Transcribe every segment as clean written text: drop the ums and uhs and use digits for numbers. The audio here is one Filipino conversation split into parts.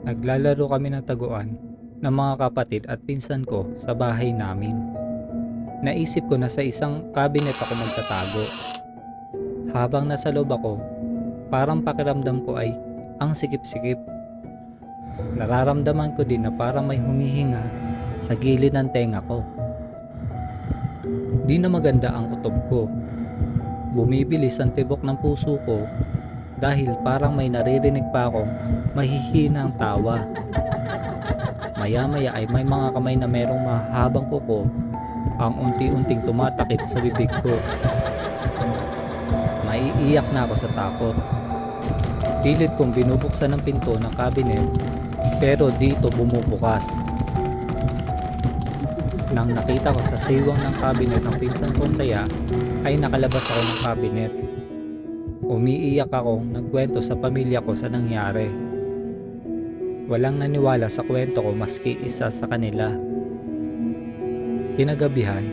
Naglalaro kami ng taguan ng mga kapatid at pinsan ko sa bahay namin. Naisip ko na sa isang cabinet ako magtatago. Habang nasa loob ako, parang pakiramdam ko ay ang sikip-sikip. Nararamdaman ko din na parang may humihinga sa gilid ng tenga ko. Di na maganda ang kutob ko. Bumibilis ang tibok ng puso ko dahil parang may naririnig pa akong mahihinang tawa. Maya-maya ay may mga kamay na merong mahabang kuko ang unti-unting tumatakip sa bibig ko. Maiiyak na ako sa takot. Pilit kong binubuksan ang pinto ng cabinet pero dito bumubukas. Nang nakita ko sa siwang ng cabinet ng pinsan kong taya ay nakalabas ako ng cabinet. Umiiyak akong nagkwento sa pamilya ko sa nangyari. Walang naniwala sa kwento ko maski isa sa kanila. Kinagabihan,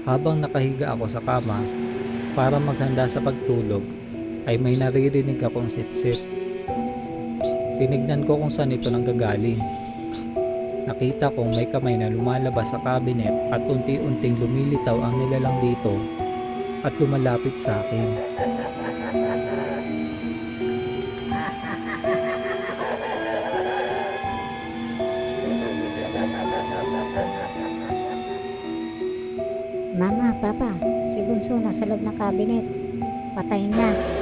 habang nakahiga ako sa kama para maghanda sa pagtulog, ay may naririnig akong sitsit. Tinignan ko kung saan ito nanggagaling. Nakita kong may kamay na lumalabas sa cabinet at unti-unting lumilitaw ang nilalang dito at lumalapit sa akin. Mama, Papa, si Bunso nasa loob ng cabinet. Patay na.